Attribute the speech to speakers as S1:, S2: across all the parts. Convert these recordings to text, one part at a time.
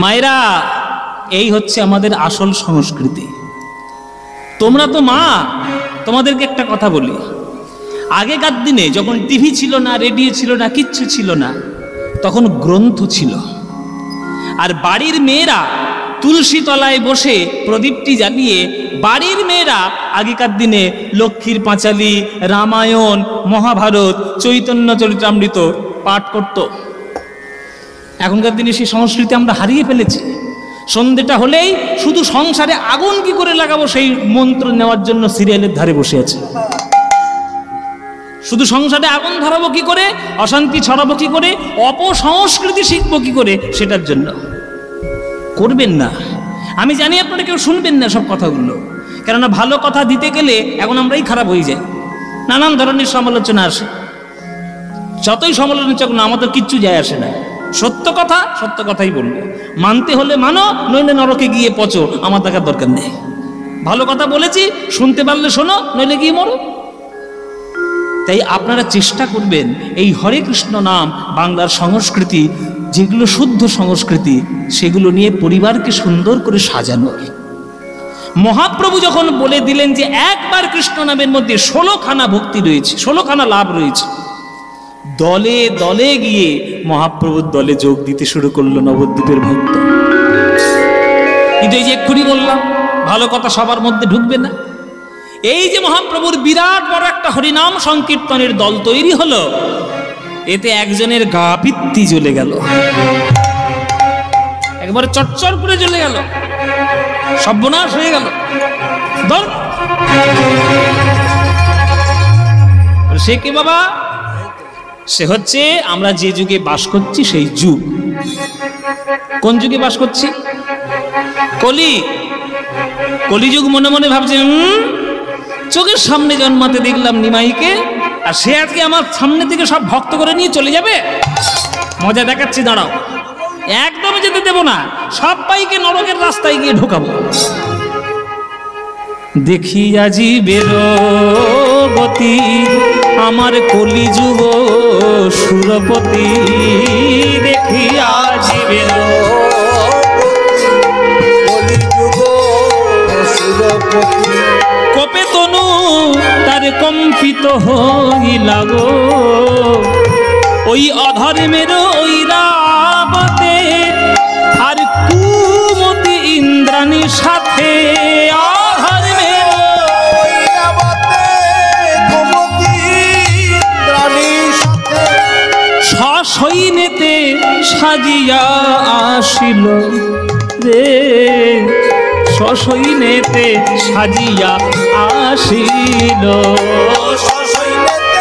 S1: মায়েরা, এই হচ্ছে আমাদের আসল সংস্কৃতি। তোমরা তো মা, তোমাদেরকে একটা কথা বলি, আগেকার দিনে যখন টিভি ছিল না, রেডিও ছিল না, কিচ্ছু ছিল না, তখন গ্রন্থ ছিল। আর বাড়ির মেয়েরা তুলসী তলায় বসে প্রদীপটি জ্বালিয়ে বাড়ির মেয়েরা আগেকার দিনে লক্ষ্মীর পাঁচালী, রামায়ণ, মহাভারত, চৈতন্য চরিতামৃত পাঠ করত। এখনকার দিনে সেই সংস্কৃতি আমরা হারিয়ে ফেলেছি। সন্ধ্যেটা হলেই শুধু সংসারে আগুন কি করে লাগাবো সেই মন্ত্র নেওয়ার জন্য সিরিয়ালের ধারে বসে আছে। শুধু সংসারে আগুন ধরাবো কি করে, অশান্তি ছড়াবো কি করে, অপসংস্কৃতি শিখবো কি করে, সেটার জন্য। করবেন না। আমি জানি আপনারা কেউ শুনবেন না সব কথাগুলো, কেননা ভালো কথা দিতে গেলে এখন আমরাই খারাপ হয়ে যাই, নানান ধরনের সমালোচনা আসে। যতই সমালোচনা না, আমাদের কিচ্ছু যায় আসে না। সত্য কথা সত্য কথাই বলবো, মানতে হলে মানো, নইলে নরকে গিয়ে পচো, আমার দেখার দরকার নেই। ভালো কথা বলেছি, শুনতে পারলে শোনো, নইলে গিয়ে মরো। তাই আপনারা চেষ্টা করবেন এই হরে কৃষ্ণ নাম, বাংলার সংস্কৃতি, যেগুলো শুদ্ধ সংস্কৃতি, সেগুলো নিয়ে পরিবারকে সুন্দর করে সাজানোর। মহাপ্রভু যখন বলে দিলেন যে একবার কৃষ্ণ নামের মধ্যে 16খানা ভক্তি রয়েছে, 16খানা লাভ রয়েছে, দলে দলে গিয়ে মহাপ্রভুর দলে যোগ দিতে শুরু করলো নবদ্বীপের ভক্ত। কিন্তু এই যে এক্ষুনি বললাম, ভালো কথা সবার মধ্যে ঢুকবে না। এই যে মহাপ্রভুর বিরাট বড় একটা হরিনাম সংকীর্তনের দল তৈরি হলো, এতে একজনের গা পিত্তি জ্বলে গেল, একবারে চটচর করে জ্বলে গেল, সর্বনাশ হয়ে গেল। সে কি বাবা? সে হচ্ছে আমরা যে যুগে বাস করছি সেই যুগ। কোন যুগে বাস করছি? কলিযুগ। মনে মনে ভাবছে, চোখের সামনে জন্মাতে দেখলাম নিমাইকে, আর সে আজকে আমার সামনে থেকে সব ভক্ত করে নিয়ে চলে যাবে। মজা দেখাচ্ছি, দাঁড়াও, একদমই যেতে দেব না, সবাইকে নরকের রাস্তায় গিয়ে ঢোকাবো। দেখি আজি বেরবতী আমার কলিযুগ সুরপতি, দেখি আজি কলিযুগ সুরপতি, কপে তনু তার কম্পিত হইলা গো, ওই অধর্মের ওই রাবতে আর কুমতি ইন্দ্রাণীর সাথে, সৈন্যতে সাজিয়া আসিল রে, সসৈন্যতে সাজিয়া আসিল, সসৈন্যতে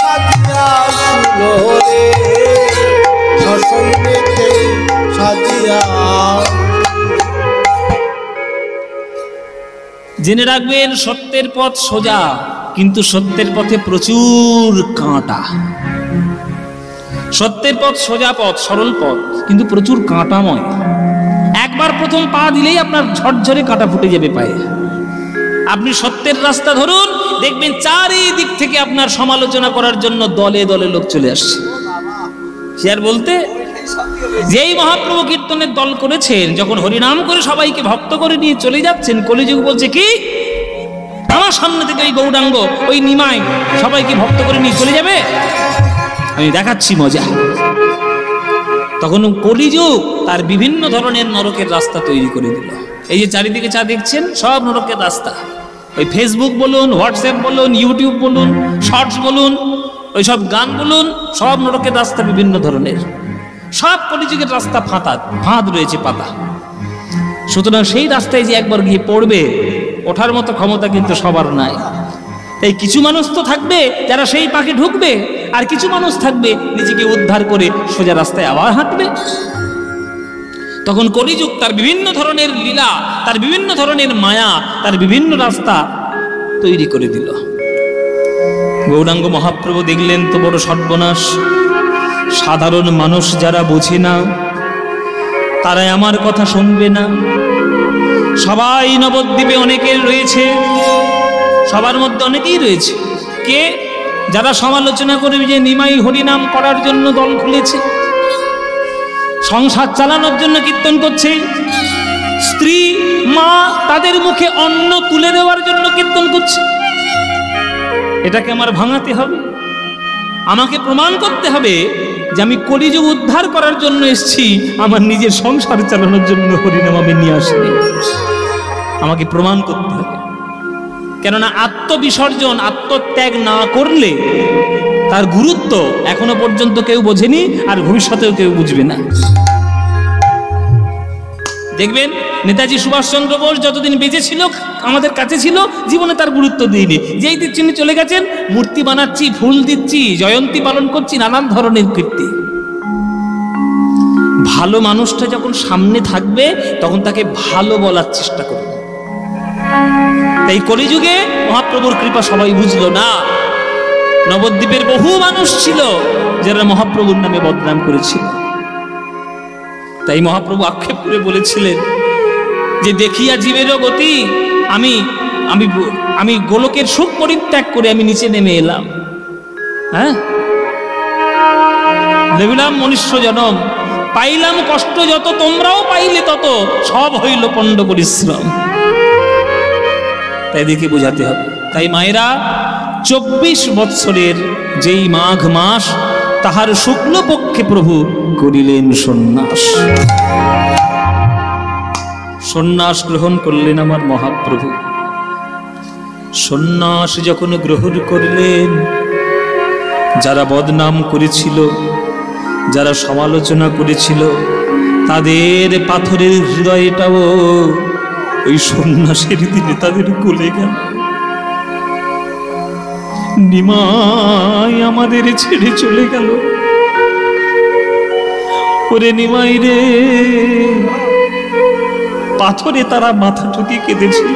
S1: সাজিয়া আসিল রে, সসৈন্যতে সাজিয়া। জেনে রাখবেন, সত্যের পথ সোজা, কিন্তু সত্যের পথে প্রচুর কাঁটা। সত্যের পথ সোজা পথ, সরল পথ, কিন্তু প্রচুর কাঁটাময়। একবার প্রথম পা দিলেই আপনার ঝরঝরে কাঁটা ফুটে যাবে পায়ে। আপনি সত্যের রাস্তা ধরুন, দেখবেন চারিদিক থেকে আপনার সমালোচনা করার জন্য দলে দলে লোক চলে আসছে। সে আর বলতে, যেই মহাপ্রভু কীর্তনের দল করেছেন, যখন হরিনাম করে সবাইকে ভক্ত করে নিয়ে চলে যাচ্ছেন, কলিযুগ বলছে কি আমার সামনে থেকে ওই গৌরাঙ্গ, ওই নিমাই সবাইকে ভক্ত করে নিয়ে চলে যাবে? আমি দেখাচ্ছি মজা। তখন কলিযুগ তার বিভিন্ন ধরনের নরকের রাস্তা তৈরি করে দিল। এই যে চারিদিকে যা দেখছেন, সব নরকের রাস্তা। ওই ফেসবুক বলুন, হোয়াটসঅ্যাপ বলুন, ইউটিউব বলুন, শর্টস বলুন, ওই সব গান বলুন, সব নরকের রাস্তা বিভিন্ন ধরনের। সব কলিযুগের রাস্তা ফাঁদ রয়েছে পাতা। সুতরাং সেই রাস্তায় যে একবার গিয়ে পড়বে, ওঠার মতো ক্ষমতা কিন্তু সবার নাই। তাই কিছু মানুষ তো থাকবে যারা সেই পাকে ঢুকবে, আর কিছু মানুষ থাকবে নিজেকে উদ্ধার করে সোজা রাস্তায় আবার হাঁটবে। তখন কলিযুগ তার বিভিন্ন ধরনের লীলা, তার বিভিন্ন ধরনের মায়া, তার বিভিন্ন রাস্তা তৈরি করে দিল। গৌরাঙ্গ মহাপ্রভু দেখলেন তো বড় সর্বনাশ, সাধারণ মানুষ যারা বোঝে না, তারাই আমার কথা শুনবে না। সবাই নবদ্বীপে অনেকের রয়েছে, সবার মধ্যে অনেকেই রয়েছে কে যারা সমালোচনা করবে যে নিমাই হরিনাম করার জন্য দল খুলেছে। সংসার চালানোর জন্য কীর্তন করছে, স্ত্রী মা তাদের মুখে অন্ন তুলে দেওয়ার জন্য কীর্তন করছে। এটাকে আমার ভাঙাতে হবে, আমাকে প্রমাণ করতে হবে যে আমি কলিযুগ উদ্ধার করার জন্য এসেছি, আমার নিজের সংসার চালানোর জন্য হরিনাম আমি নিয়ে আসিনি। আমাকে প্রমাণ করতে হবে, কেননা আত্মবিসর্জন আত্মত্যাগ না করলে তার গুরুত্ব এখনো পর্যন্ত কেউ বোঝেনি, আর ভবিষ্যতেও কেউ বুঝবে না। দেখবেন নেতাজি সুভাষচন্দ্র বোস যতদিন বেঁচে ছিল আমাদের কাছে ছিল, জীবনে তার গুরুত্ব দিইনি। যেই তিনি চলে গেছেন, মূর্তি বানাচ্ছি, ফুল দিচ্ছি, জয়ন্তী পালন করছি, নানান ধরনের কীর্তি। ভালো মানুষটা যখন সামনে থাকবে তখন তাকে ভালো বলার চেষ্টা করবে। তাই কলিযুগে মহাপ্রভুর কৃপা সবাই বুঝলো না। নবদ্বীপের বহু মানুষ ছিল যারা মহাপ্রভুর নামে বদনাম করেছিল। তাই মহাপ্রভু আক্ষেপ করে বলেছিলেন যে দেখিয়া জীবেরও গতি, আমি আমি আমি গোলকের সুখ পরিত্যাগ করে আমি নিচে নেমে এলাম। হ্যাঁ, দেবিলাম মনুষ্য জনম, পাইলাম কষ্ট যত, তোমরাও পাইলে তত, সব হইল পণ্ড পরিশ্রম। তাই দেখে বোঝাতে হবে। তাই মায়েরা 24 বৎসরের যেই মাঘ মাস, তাহার শুক্লপক্ষে প্রভু করিলেন সন্ন্যাস। সন্ন্যাস গ্রহণ করলেন আমার মহাপ্রভু। সন্ন্যাস যখন গ্রহণ করলেন, যারা বদনাম করেছিল, যারা সমালোচনা করেছিল, তাদের পাথরের হৃদয়টাও ওই সন্ন্যাসের দিনে তাদের গলে গেল। নিমাই আমাদের ছেড়ে চলে গেল। ওরে নিমাই রে, পাথরে তারা মাথা ঠুকে কেঁদেছিল।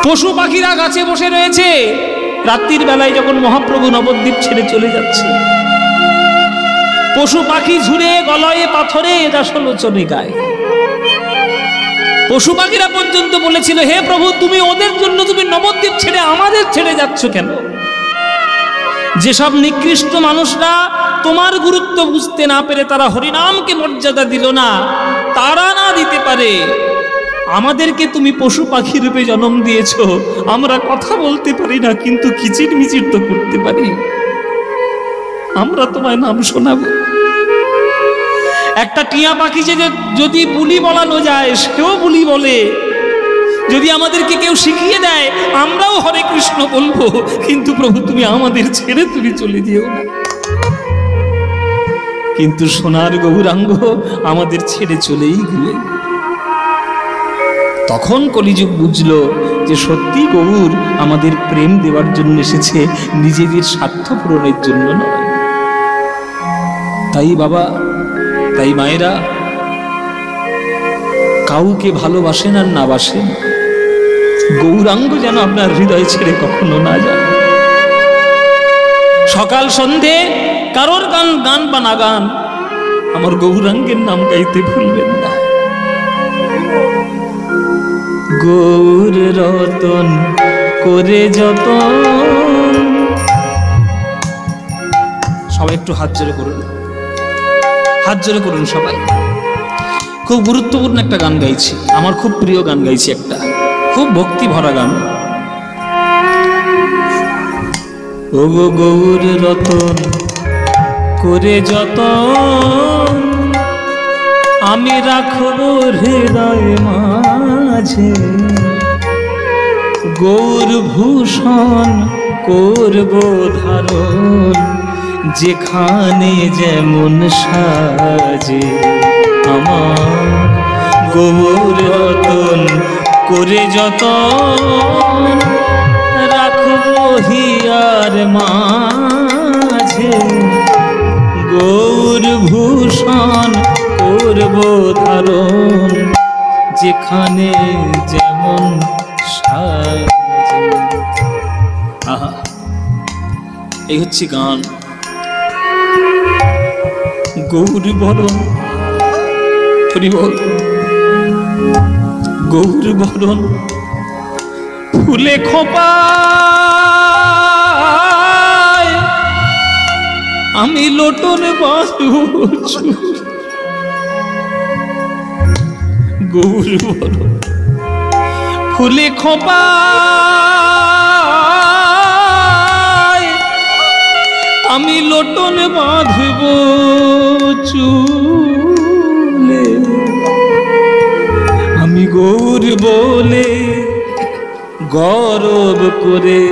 S1: পশু পাখিরা গাছে বসে রয়েছে, রাত্রির বেলায় যখন মহাপ্রভু নবদ্বীপ ছেড়ে চলে যাচ্ছে, পশু পাখি ঝুড়ে গলায় পাথরে দাসলোচনে গায়। পশু পাখিরা পর্যন্ত বলেছিল, হে প্রভু, তুমি ওদের জন্য তুমি নবদ্বীপ ছেড়ে আমাদের ছেড়ে যাচ্ছ কেন? যেসব নিকৃষ্ট মানুষরা তোমার গুরুত্ব বুঝতে না পেরে তারা হরিনামকে মর্যাদা দিল না, তারা না দিতে পারে, আমাদেরকে তুমি পশু পাখি রূপে জন্ম দিয়েছ। আমরা কথা বলতে পারি না, কিন্তু কিচির মিচির তো করতে পারি। আমরা তোমায় নাম শোনাবো। একটা টিয়া পাখি যে যদি বুলি বলানো যায়, সেও বুলি বলে। যদি আমাদেরকে কেউ শিখিয়ে দেয়, আমরাও হরে কৃষ্ণ বলবো। কিন্তু প্রভু, তুমি আমাদের ছেড়ে তুমি চলে যেও না। কিন্তু সোনার গৌরাঙ্গ আমাদের ছেড়ে চলেই গেলেন। তখন কলিযুগ বুঝলো যে সত্যি গৌর আমাদের প্রেম দেওয়ার জন্য এসেছে, নিজেদের স্বার্থ পূরণের জন্য নয়। তাই বাবা, তাই মায়েরা, কাউকে ভালোবাসেন আর না বাসেন, গৌরাঙ্গ যেন আপনার হৃদয় ছেড়ে কখনো না যায়। সকাল সন্ধে কারোর গান বা না গান, আমার গৌরাঙ্গের নাম গাইতে ভুলবেন না। গৌর রতন করে যতন, সবাই একটু হাত জোরে করুন, হাত জোরে করুন সবাই। খুব গুরুত্বপূর্ণ একটা গান গাইছি, আমার খুব প্রিয় গান গাইছি, একটা খুব ভক্তি ভরা গান। ও গো গৌর রতন করে যতন, আমি রাখব হৃদয় মাঝে। গৌর ভূষণ করব ধারণ, যেখানে যেমন সাজে। আমার গৌর রতন করে যতন, রাখব হিয়ার মাঝে। গৌর ভূষণ করব ধারণ, যেখানে যেমন সাজে। আহা, এই হচ্ছে গান। গৌর বরণ, গৌর বরণ ফুলে খোপায়, আমি লোটন বাঁধব গৌর বল ফুলে খোপা আমি লোটন বাঁধব চুলে আমি গৌর বলে গৌরব করে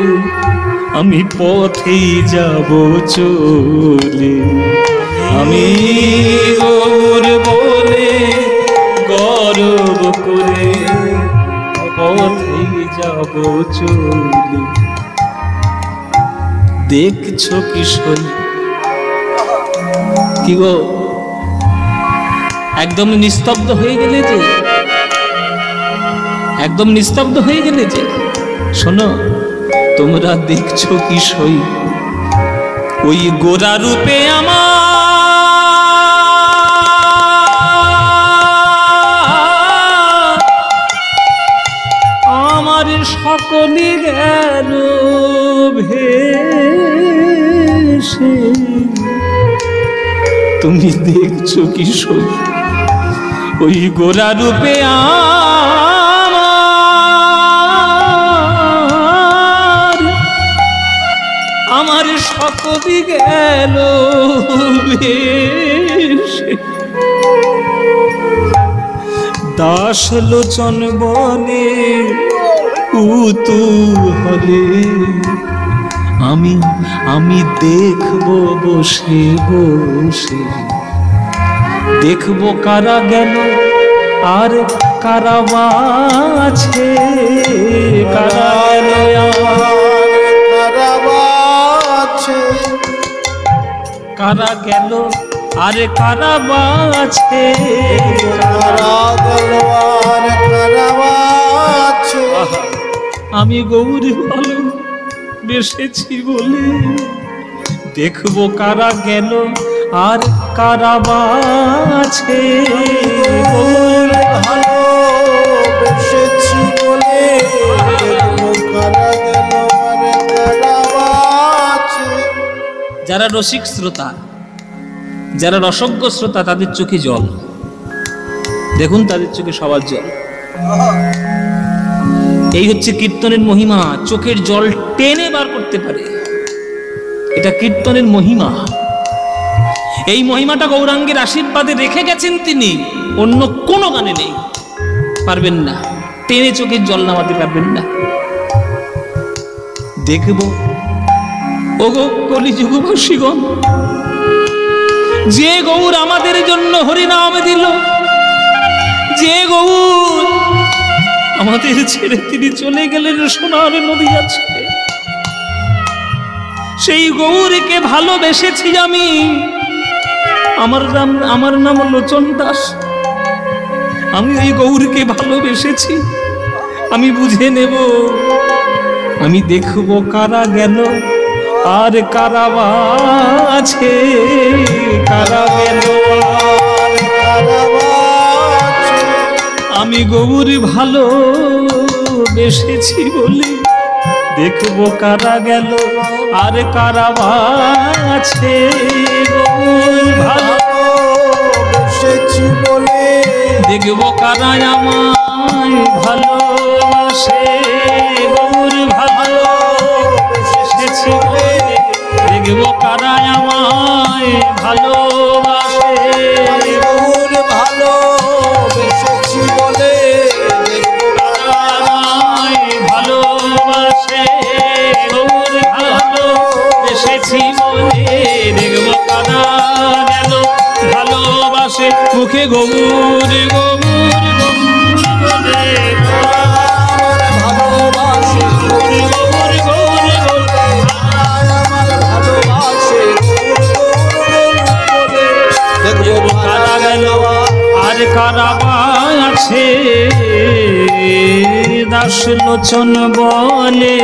S1: আমি পথেই যাব চলে আমি গৌর বলে গৌরব করে পথেই যাব চলে দেখছো কিশোর কি গো একদম নিস্তব্ধ হয়ে গেলে যে একদম নিস্তব্ধ হয়ে গেলে যে শোনো তোমরা দেখছো কি সই ওই গোরা রূপে আমার সকলে গেল ভেসে তুমি দেখছো কি সই ওই গোরা রূপে আমার সকলে গেল ভেসে দাস লোচন বনে উতূহলে আমি আমি দেখবো বসে বসে দেখবো কারা গেল আর কারা বাছে কারা গেল কারা গেল আরে কারা বাছে আমি গৌরী ভালো বেসেছি বলে দেখবো কারা গেল আর কারা বাছে
S2: ভালো বেসেছি বলে কারা গেল আর কারা বাছে।
S1: যারা রসিক শ্রোতা যারা রসজ্ঞ শ্রোতা তাদের চোখে জল দেখুন তাদের চোখে সবার জল এই হচ্ছে কীর্তনের মহিমা চোখের জল টেনে বার করতে পারে এটা কীর্তনের মহিমা এই মহিমাটা গৌরাঙ্গের আশীর্বাদে রেখে গেছেন তিনি অন্য কোনো গানে নেই পারবেন না টেনে চোখের জল নামাতে পারবেন না দেখব ওগো কলিযুগবাসীগণ যে গৌর আমাদের জন্য হরিনাম দিল যে গৌর আমাদের ছেড়ে তিনি চলে গেলেন সোনার নদিয়া ছেড়ে সেই গৌরকে ভালোবেসেছি আমি আমার নাম লোচন দাস আমি ওই গৌরকে ভালোবেসেছি আমি বুঝে নেব আমি দেখব কারা গেল আর কারা বাছে কারা গেল আমি গৌর ভালো বেসেছি বলে দেখব কারা গেল আর কারা বাছে গৌর ভালো
S2: বেসেছি বলে
S1: দেখব কারা আমায় ভালোবাসে গৌর ভালো বেসেছি বলে দেখব কারা আমায় ভালোবাসে
S2: গৌর ভালো বেসেছি বলে
S1: ভালোবাসে গৌর ভালো বেসেছি বলে দেখব কারা গেল ভালোবাসে মুখে গৌর গৌর বলে
S2: ভালোবাসে
S1: গৌর গৌর গৌর
S2: আমার ভালোবাসে
S1: দেখব কারা গেল আর কারা আছে দাস লোচন বলে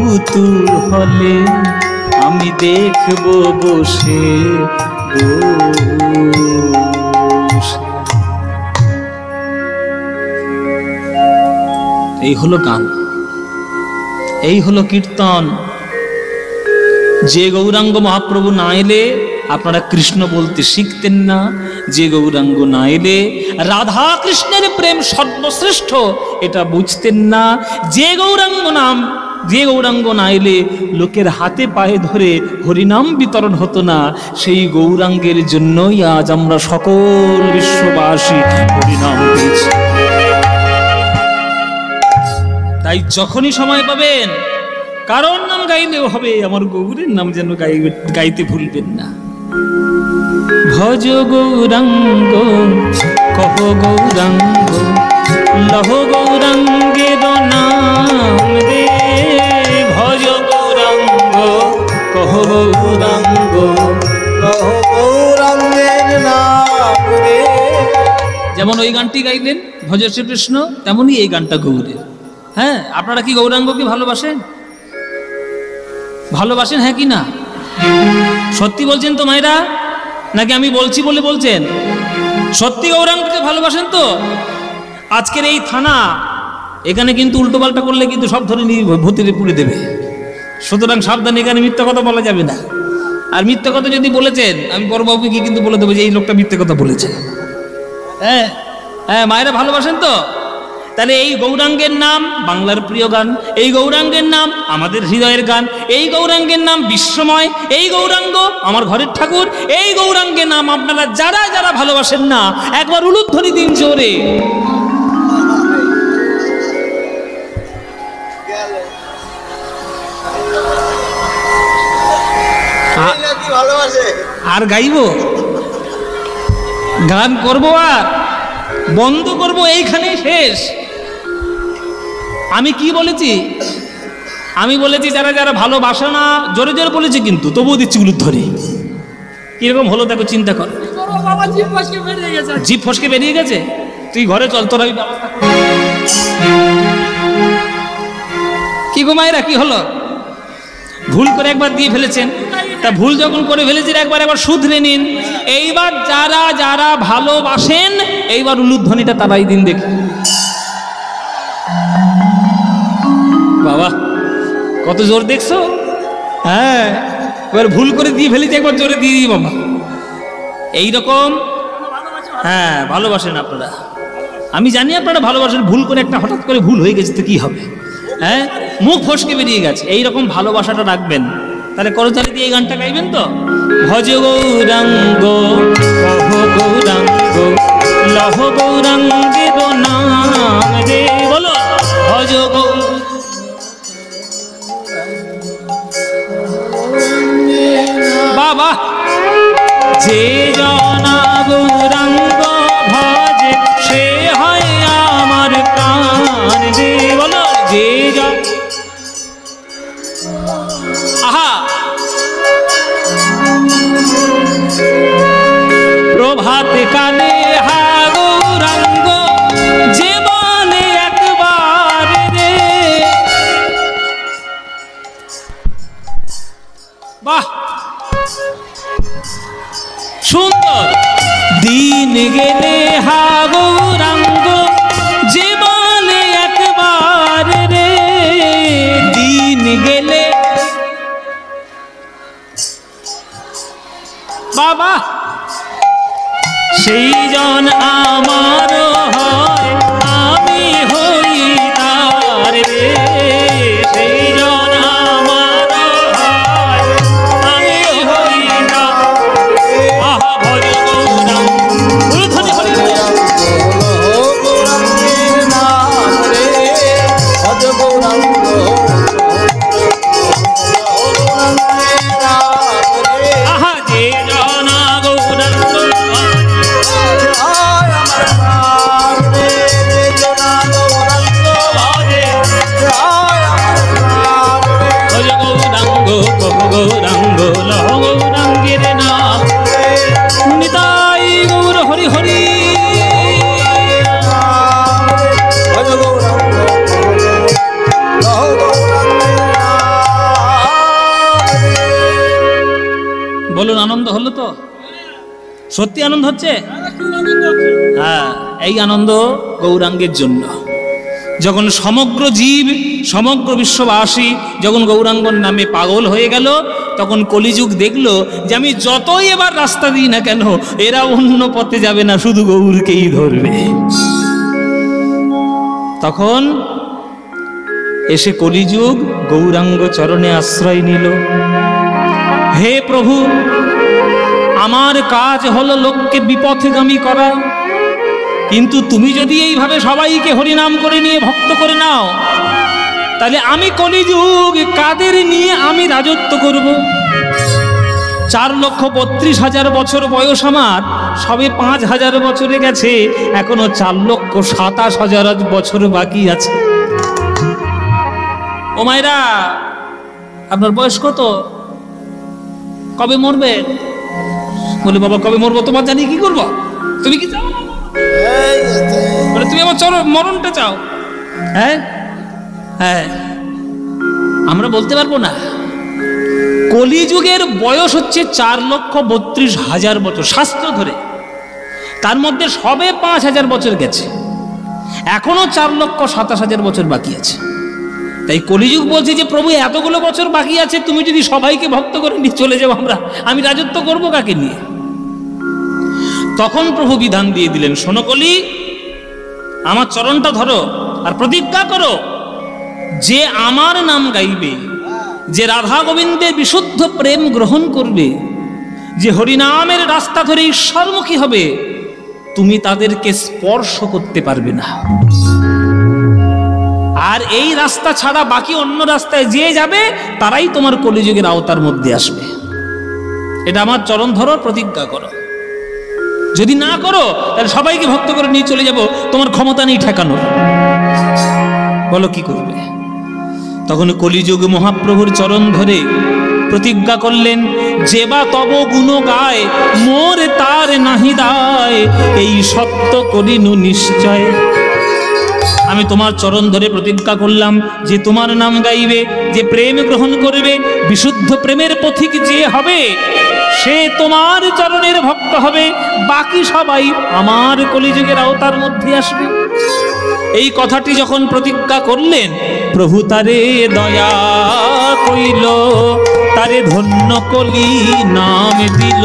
S1: উতুর হলে আমি দেখব বসে এই হলো গান এই হলো কীর্তন যে গৌরাঙ্গ মহাপ্রভু না এলে আপনারা কৃষ্ণ বলতে শিখতেন না, যে গৌরাঙ্গ না এলে রাধা কৃষ্ণের প্রেম সর্বশ্রেষ্ঠ এটা বুঝতেন না, যে গৌরাঙ্গ না এলে লোকের হাতে পায়ে ধরে হরিনাম বিতরণ হতো না। সেই গৌরাঙ্গের জন্যই আজ আমরা সকল বিশ্ববাসী হরিনাম পেয়েছি। তাই যখনই সময় পাবেন কারোর নাম গাইলেও হবে, আমার গৌরের নাম যেন গাইতে ভুলবেন না। ভজ গৌরাঙ্গ কহ গৌরাঙ্গ লহ গৌরাঙ্গের নাম রে, ভজ গৌরাঙ্গ কহ গৌরাঙ্গ
S2: লহ গৌরাঙ্গের নাম রে।
S1: যেমন ওই গানটি গাইলেন ভজ শ্রীকৃষ্ণ, তেমনই এই গানটা গৌরের। হ্যাঁ, আপনারা কি গৌরাঙ্গকে ভালোবাসেন? ভালোবাসেন হ্যাঁ কি না? সত্যি বলছেন তো মায়েরা, নাকি আমি বলছি বলে বলছেন? সত্যি গৌরাঙ্গকে ভালোবাসেন তো? আজকের এই থানা এখানে কিন্তু উল্টোপাল্টা করলে কিন্তু সব ধরে নিয়ে ভূতিরে পুড়ে দেবে, সুতরাং সাবধান, এখানে মিথ্যা কথা বলা যাবে না। আর মিথ্যা কথা যদি বলেছেন আমি বড়বাবুকে গিয়ে কিন্তু বলে দেবো যে এই লোকটা মিথ্যা কথা বলেছে। হ্যাঁ হ্যাঁ, মায়েরা ভালোবাসেন তো? তাহলে এই গৌরাঙ্গের নাম বাংলার প্রিয় গান, এই গৌরাঙ্গের নাম আমাদের হৃদয়ের গান, এই গৌরাঙ্গের নাম বিশ্বময়, এই গৌরাঙ্গ আমার ঘরের ঠাকুর, এই গৌরাঙ্গের নাম আপনারা যারা যারা ভালোবাসেন না একবার উলুধ্বনি দিন জোরে। আর গাইবো, গান করবো আর বন্ধ করবো, এইখানেই শেষ। আমি কি বলেছি? আমি বলেছি যারা যারা ভালোবাসে না, জোরে জোরে বলেছি কিন্তু তবুও দিচ্ছি উলুধ্বনি। কিরকম হলো দেখো, চিন্তা কর। জিভ ফসকে বেরিয়ে গেছে, তুই ঘরে চল, তোর আমি ব্যবস্থা করব। কি গো মায়েরা, কি হলো? ভুল করে একবার দিয়ে ফেলেছেন, তা ভুল যখন করে ফেলেছেন একবার শুধরে নিন। এইবার যারা যারা ভালোবাসেন এইবার উলুধ্বনিটা তারাই দিন দেখি। বাবা কত জোর দেখছো? হ্যাঁ, এবার ভুল করে দিয়ে ফেলেছি, একবার জোরে দিয়ে দিই বাবা। এইরকম হ্যাঁ ভালোবাসেন আপনারা, আমি জানি আপনারা ভালোবাসেন। ভুল করে একটা হঠাৎ করে ভুল হয়ে গেছে তো কি হবে? হ্যাঁ, মুখ ফসকে বেরিয়ে গেছে, এইরকম ভালোবাসাটা রাখবেন। তাহলে করতালি দিয়ে এই গানটা গাইবেন তো? ভজ গৌরাঙ্গ কহ গৌরাঙ্গ লহ গৌরাঙ্গের নাম রে, বলো ভজ বাবা। যে জনা গৌরাঙ্গ ভজে সে হয় আমার প্রাণ রে, বলো যে জন। আহা, প্রভাত কালে হা গৌরাঙ্গ যে বলে একবার রে, বাহ সুন্দর। দিন গেলে হা গৌরাঙ্গ যে বলে একবার রে, দিন গেলে বাবা সেই জন আমার হয়, আমি হই তার রে, সেই জন আমার হয়, আমি হই তার। আহা ভজ গৌরাঙ্গ, উলুধ্বনি হরি
S2: গৌরাঙ্গের নাম রে, ভজ গৌরাঙ্গ গৌরাঙ্গের নাম রে।
S1: আহা যে জনা গৌরাঙ্গ
S2: আয় আমার প্রাণ রে, যে জনা গৌরাঙ্গ ভজে, আয় আমার প্রাণ রে।
S1: ভজ গৌরাঙ্গ কহ গৌরাঙ্গ লহ গৌরাঙ্গের নাম
S2: রে,
S1: নিতাই গৌর হরি হরি।
S2: ভজ গৌরাঙ্গ লহ গৌরাঙ্গের নাম রে।
S1: বলুন আনন্দ হলো তো? সত্যি আনন্দ হচ্ছে? হ্যাঁ, এই আনন্দ গৌরাঙ্গের জন্য। যখন সমগ্র জীব সমগ্র বিশ্ববাসী যখন গৌরাঙ্গর নামে পাগল হয়ে গেল, তখন কলিযুগ দেখলো যে আমি যতই এবার রাস্তা দিই না কেন, এরা অন্য পথে যাবে না, শুধু গৌরকেই ধরবে। তখন এসে কলিযুগ গৌরাঙ্গ চরণে আশ্রয় নিল। হে প্রভু, আমার কাজ হলো লোককে বিপথগামী করা, কিন্তু তুমি যদি এইভাবে সবাইকে হরিনাম করে নিয়ে ভক্ত করে নাও, তাহলে আমি কলিযুগ কাদের নিয়ে আমি রাজত্ব করব? 4,32,000 বছর বয়স আমার, সবে 5,000 বছরে গেছে, এখনো 4,27,000 বছর বাকি আছে। ও মায়েরা, আপনার বয়স কত? কবে মরবে? বলে বাবা কবে মরবো তোমার জানি কি করবো? তুমি কি চাও? বলে তুমি আমার মরণটা চাও? হ্যাঁ হ্যাঁ, আমরা বলতে পারবো না। কলিযুগের বয়স হচ্ছে 4,32,000 বছর শাস্ত্র ধরে, তার মধ্যে সবে 5,000 বছর গেছে, এখনো 4,27,000 বছর বাকি আছে। তাই কলিযুগ বলছে যে প্রভু এতগুলো বছর বাকি আছে, তুমি যদি সবাইকে ভক্ত করে নিয়ে চলে যাও, আমি রাজত্ব করব কাকে নিয়ে? তখন প্রভু বিধান দিয়ে দিলেন, শোনো কলি, আমার চরণটা ধরো আর প্রতিজ্ঞা করো, যে আমার নাম গাইবে, যে রাধা গোবিন্দের বিশুদ্ধ প্রেম গ্রহণ করবে, যে হরিনামের রাস্তা ধরে ঈশ্বরমুখী হবে, তুমি তাদেরকে স্পর্শ করতে পারবে না। আর এই রাস্তা ছাড়া বাকি অন্য রাস্তায় যে যাবে তারাই তোমার কলিযুগের আওতার মধ্যে আসবে। এটা আমার চরণ ধরো, প্রতিজ্ঞা করো। যদি না করো তাহলে সবাইকে ভক্ত করে নিয়ে চলে যাব, তোমার ক্ষমতা নেই ঠেকানোর। বলো কি করবে? তখন কলিযুগ মহাপ্রভুর চরণ ধরে প্রতিজ্ঞা করলেন, যে বা তব গুণ গায়, মোর তার নাহি দায়, এই সত্য করিনু নিশ্চয়। আমি তোমার চরণ ধরে প্রতিজ্ঞা করলাম, যে তোমার নাম গাইবে, যে প্রেম গ্রহণ করবে, বিশুদ্ধ প্রেমের পথিক যে হবে, সে তোমার চরণের ভক্ত হবে, বাকি সবাই আমার কলিযুগের আওতার মধ্যে আসবে। এই কথাটি যখন প্রতিজ্ঞা করলেন, প্রভু তারে দয়া কইল, তারে ধন্য কলি নাম দিল।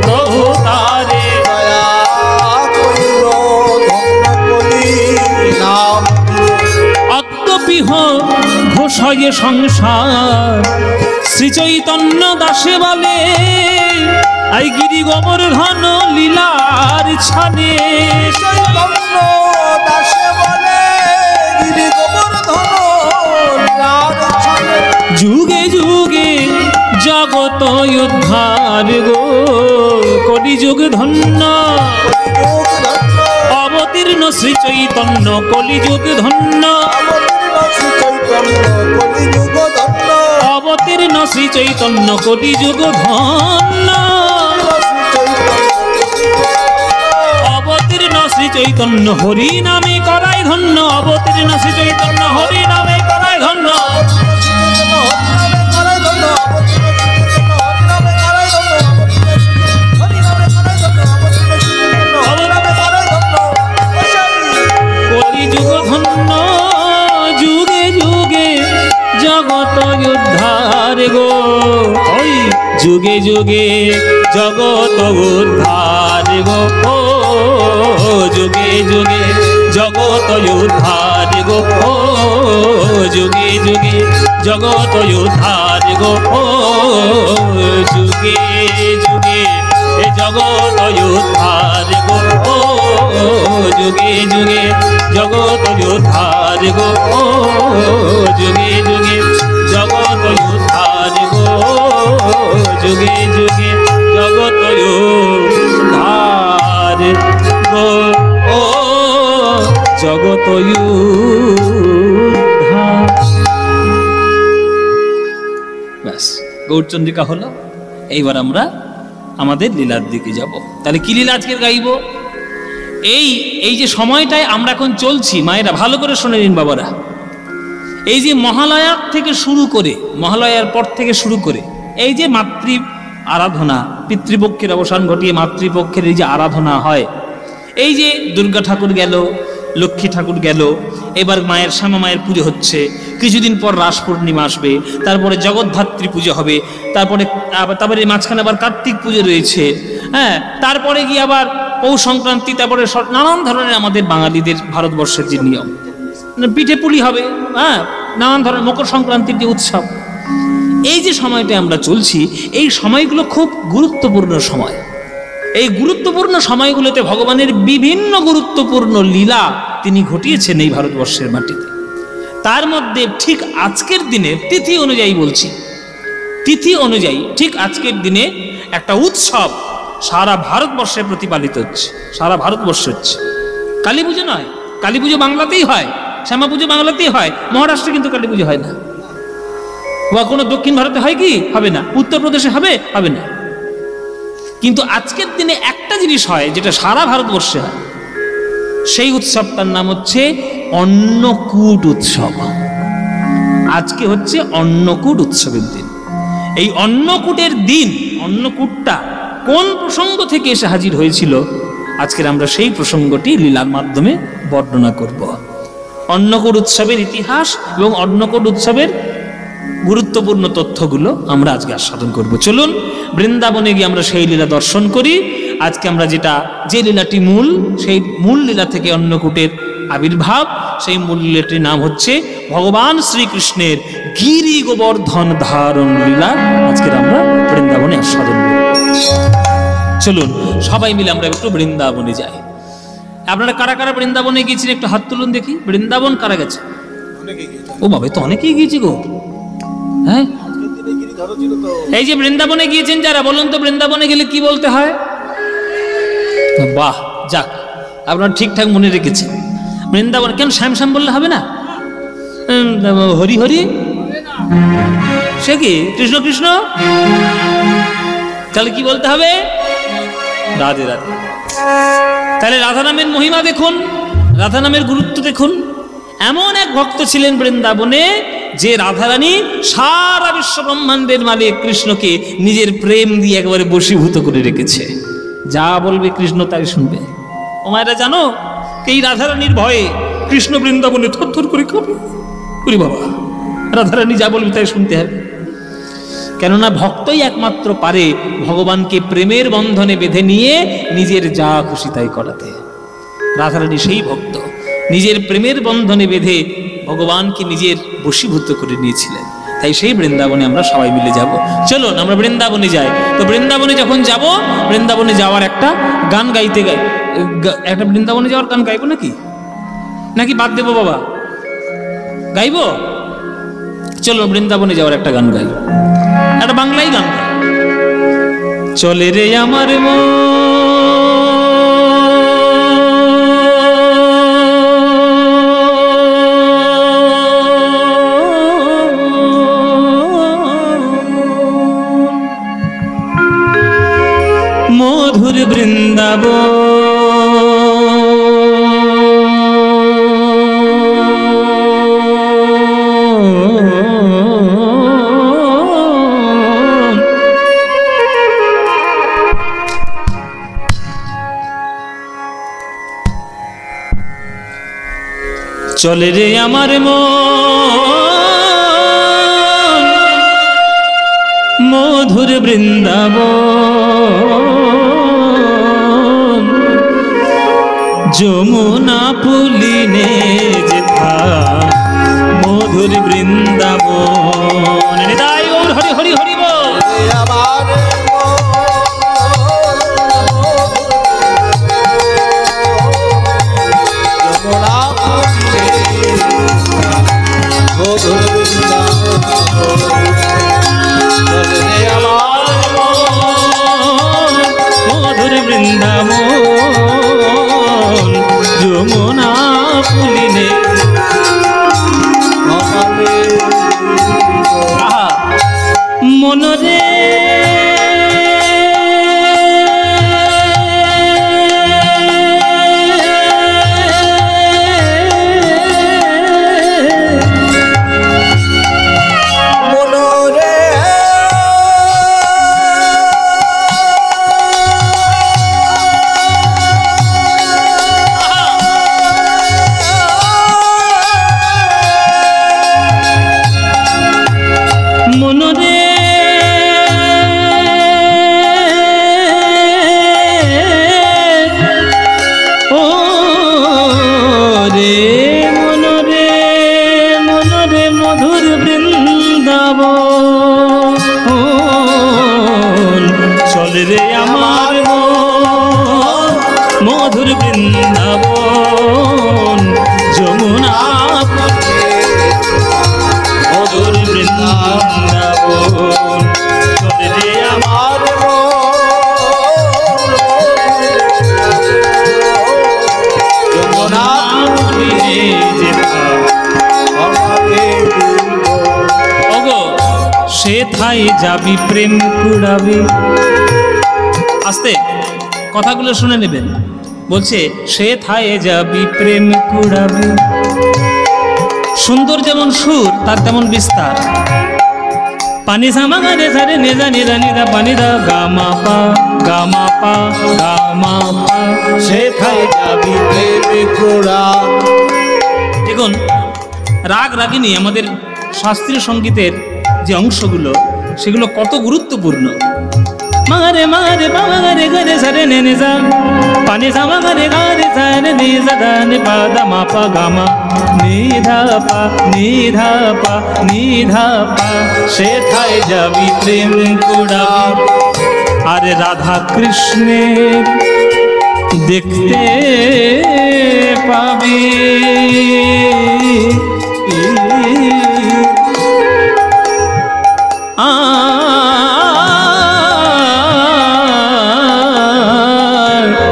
S1: প্রভু তারে
S2: দয়া কইল, ধন্য কলি নাম দিল।
S1: অদ্যপিহ ঘোষয়ে সংসার, শ্রী চৈতন্য দাসে বলে, আই গিরি গোবর্ধন লীলার ছানে।
S2: চৈতন্য দাসে বলে, গিরি গোবর্ধন লীলার ছানে।
S1: যুগে যুগে জগত উদ্ধার গো, কলিযুগ ধন্য অবতীর্ণ শ্রী চৈতন্য, কলিযুগ ধন্য অবতীর্ণ শ্রী চৈতন্য, কলিযুগ ধন্য অবতীর্ণ শ্রী চৈতন্য, হরি নামে করাই ধন্য। অবতীর্ণ শ্রী চৈতন্য, হরি নামে করাই ধন্য। কলিযুগ ধন্য, যুগে যুগে জগত উদ্ধার গো, ওই যুগে যুগে জগত উদ্ধার গো, ও যুগে যুগে জগত উদ্ধার গো, ও যুগে যুগে জগত উদ্ধার গো, ও যুগে যুগে জগত উদ্ধার গো, ও যুগে যুগে জগত উদ্ধার গো, ও যুগে যুগে জগত উদ্ধার গো, যুগে যুগে জগত উদ্ধার গো, ও জগত উদ্ধার। ব্যাস, গৌরচন্দ্রিকা হলো। এইবার আমরা আমাদের লীলার দিকে যাব। তাহলে কি লীলা আজকে গাইব? এই যে সময়টায় আমরা এখন চলছি, মায়েরা ভালো করে শুনে নিন বাবারা, এই যে মহালয়ার থেকে শুরু করে, মহালয়ার পর থেকে শুরু করে এই যে মাতৃ আরাধনা, পিতৃপক্ষের অবসান ঘটিয়ে মাতৃপক্ষের এই যে আরাধনা হয়, এই যে দুর্গা ঠাকুর গেল, লক্ষ্মী ঠাকুর গেল, এবার মায়ের শ্যামা মায়ের পুজো হচ্ছে, কিছুদিন পর রাস পূর্ণিমা আসবে, তারপরে জগদ্ধাত্রী পুজো হবে, তারপরে মাঝখানে আবার কার্তিক পুজো রয়েছে, হ্যাঁ, তারপরে গিয়ে আবার পৌষ সংক্রান্তি, তারপরে নানান ধরনের আমাদের বাঙালিদের ভারতবর্ষের যে নিয়ম, পিঠে পুলি হবে, হ্যাঁ, নানান ধরনের মকর সংক্রান্তির যে উৎসব। এই যে সময়টা আমরা চলছি, এই সময়গুলো খুব গুরুত্বপূর্ণ সময়। এই গুরুত্বপূর্ণ সময়গুলোতে ভগবানের বিভিন্ন গুরুত্বপূর্ণ লীলা তিনি ঘটিয়েছেন এই ভারতবর্ষের মাটিতে। তার মধ্যে ঠিক আজকের দিনে তিথি অনুযায়ী বলছি, তিথি অনুযায়ী ঠিক আজকের দিনে একটা উৎসব সারা ভারতবর্ষে প্রতিপালিত হচ্ছে, সারা ভারতবর্ষে হচ্ছে। কালী পুজো নয়, কালী পুজো বাংলাতেই হয়, শ্যামা পুজো বাংলাতেই হয়, মহারাষ্ট্রে কিন্তু কালী পুজো হয় না, বা কোনো দক্ষিণ ভারতে হয় কি? হবে না। উত্তরপ্রদেশে হবে? হবে না। কিন্তু আজকের দিনে একটা জিনিস হয় যেটা সারা ভারতবর্ষে হয়, সেই উৎসবটার নাম হচ্ছে অন্নকূট উৎসব। আজকে হচ্ছে অন্নকূট উৎসবের দিন। এই অন্নকূটের দিন, অন্নকূটটা কোন প্রসঙ্গ থেকে এসে হাজির হয়েছিল, আজকের আমরা সেই প্রসঙ্গটি লীলার মাধ্যমে বর্ণনা করব। অন্নকূট উৎসবের ইতিহাস এবং অন্নকূট উৎসবের গুরুত্বপূর্ণ তথ্যগুলো আমরা আজকে আস্বাদন করব। চলুন বৃন্দাবনে গিয়ে আমরা সেই লীলা দর্শন করি। আজকে আমরা যে লীলাটি মূল, সেই মূল লীলা থেকে অন্নকূটের আবির্ভাব, সেই মূল লীলাটির নাম হচ্ছে ভগবান শ্রীকৃষ্ণের গিরি গোবর্ধন ধারণ লীলা। আজকের আমরা বৃন্দাবনে আস্বাদন করব। চলুন সবাই মিলে আমরা একটু বৃন্দাবনে যাই। আপনারা কারা কারা বৃন্দাবনে গিয়েছেন একটু হাত তুলুন দেখি। বৃন্দাবন কারা গেছে? ও বাবা, তো অনেকেই গিয়েছি গো। হ্যাঁ, এই যে বৃন্দাবনে গিয়েছেন যারা, বলুন তো বৃন্দাবনে গেলে কি বলতে হয়? বাহ, যাক, আপনারা ঠিকঠাক মনে রেখেছেন। বৃন্দাবন কেন শ্যাম শ্যাম বললে হবে না? হরি হরি, সে কি কৃষ্ণ কৃষ্ণ, তাহলে কি বলতে হবে? রাধে রাধে। তাহলে রাধা নামের মহিমা দেখুন, রাধা নামের গুরুত্ব দেখুন। এমন এক ভক্ত ছিলেন বৃন্দাবনে যে রাধারানী সারা বিশ্ব ব্রহ্মাণ্ডের মালিক কৃষ্ণকে নিজের প্রেম দিয়ে একেবারে বশীভূত করে রেখেছে। যা বলবে কৃষ্ণ তাই শুনবে। ও মায়েরা জানো, এই রাধারানীর ভয়ে কৃষ্ণ বৃন্দাবনে থরথর করে কাঁপে। ওরে বাবা, রাধারানী যা বলবে তাই শুনতে হবে। কেননা ভক্তই একমাত্র পারে ভগবানকে প্রেমের বন্ধনে বেঁধে নিয়ে নিজের যা খুশি তাই করাতে। রাধারানী সেই ভক্ত, নিজের প্রেমের বন্ধনে বেঁধে ভগবানকে নিজের বশীভূত করে নিয়েছিলেন। তাই সেই বৃন্দাবনে আমরা সবাই মিলে যাব। চলুন আমরা বৃন্দাবনে যাই। তো বৃন্দাবনে যখন যাব, বৃন্দাবনে যাওয়ার একটা গান গাইতে একটা বৃন্দাবনে যাওয়ার গান গাইবো নাকি নাকি বাদ দেবো বাবা? গাইবো? চলো বৃন্দাবনে যাওয়ার একটা গান গাই, একটা বাংলাই গান। চলে রে আমার মন, মধুর বৃন্দাবন, চলে রে আমার মন, মধুর বৃন্দাবন, যমুনা পুলিনে যেথা মধুর বৃন্দাবন। নিতাই গৌর হরি হরি হরি বল। মধুর বৃন্দাবন, যমুনা পুলিনে মনরে বৃন্দাবন যমুনা মধুর বৃন্দাবন চলে যে আমার
S2: যমুনা
S1: ওগো সেথায় যাবি প্রেম কুড়াবি। আস্তে কথাগুলো শুনে নেবেন। বলছে সেথায় যাবি প্রেম কুড়াবি। সুন্দর যেমন সুর তার তেমন বিস্তার। পানি সামা গারে সারে নেজা নিদা নিদা পানি দা গামা পা গামা পা গামা পা
S2: সেথায় যাবি প্রেম কুড়া।
S1: দেখুন রাগ রাগিনী আমাদের শাস্ত্রীয় সঙ্গীতের যে অংশগুলো সেগুলো কত গুরুত্বপূর্ণ। মাগারে মাগারে পাগারে গারে সারে নে নিজা পানি সামা গারে গারে সারে নিজা দানে পা দামা পা গামা নিধা পা নিধা পা নিধা পা সেথায় যাবি প্রেম কুড়াবি। আরে রাধা কৃষ্ণের দেখতে পাবি।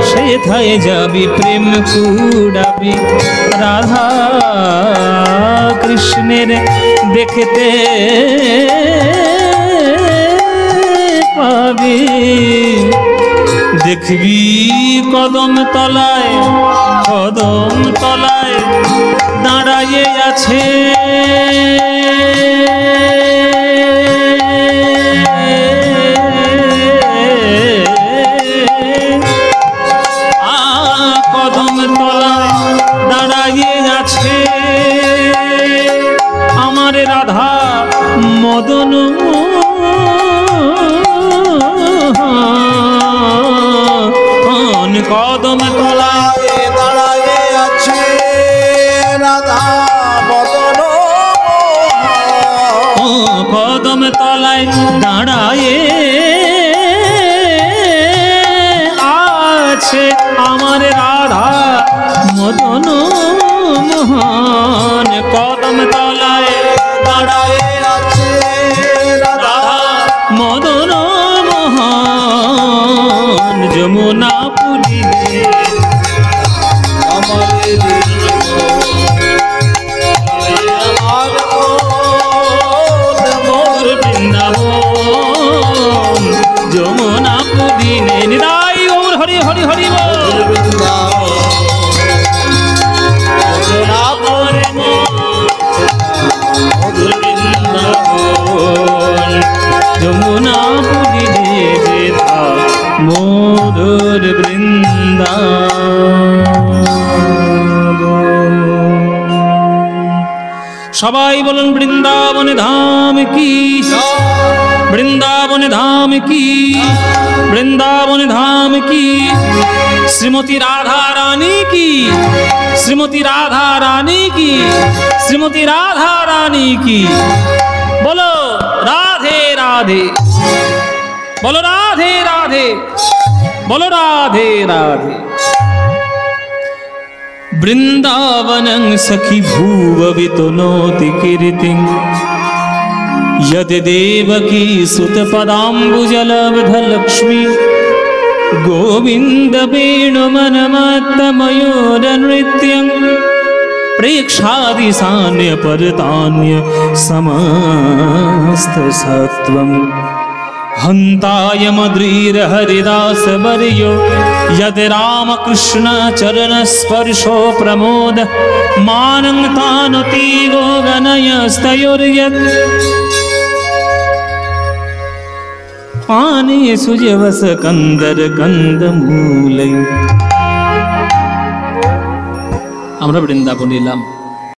S1: সেথায় যাবি প্রেম কুড়াবি। রাধা কৃষ্ণের দেখতে পাবি। দেখবি কদম তলায় কদম তলায় দাঁড়াইয়ে আছে কদম তলায় দাঁড়াইয়ে আছে আমার রাধা মদন কদম তলায়
S2: দাঁড়ায়ে আছে রাধা মদন
S1: কদম তলায় দাঁড়ায়ে আছে আমার রাধা মদন মোহন। কদম তলায়
S2: দাঁড়ায়ে আছে রাধা
S1: মদন মোহন যমুনা পুরিলে
S2: আমার
S1: মোর বৃন্দাবন যমুনা পুরিলে নিদাই ওর হরি হরি হরি বল। যমুনা পুরিলে যেথা মধুর বৃন্দাবন। সবাই বলুন বৃন্দাবন ধাম কি, বৃন্দাবন ধাম কি, বৃন্দাবন ধাম কি। শ্রীমতী রাধা রানী কি, শ্রীমতী রাধা রানী কি, শ্রীমতী রাধা রানী কি। বলো রাধে রাধে, বলো রাধে রাধে, বলো রাধে রাধে। বৃন্দাবনং সখী ভুব বিতনोति कीर्तिं यद देवकी सुत पदाम्बुजलब्ध लक्ष्मी गोविंद वेणुमनमत्त मयूर नृत्यं प्रेक्षादि सान्य परतान्य समस्त सत्वं हन्ताय मद्रीर हरिदास वर्यो यद रामकृष्ण चरण स्पर्शो प्रमोद मानं तानुति गोगनयस्तयोर्यत् पाने सुजवस कंदर कंदमूलै। আমরা বৃন্দাবন এলাম।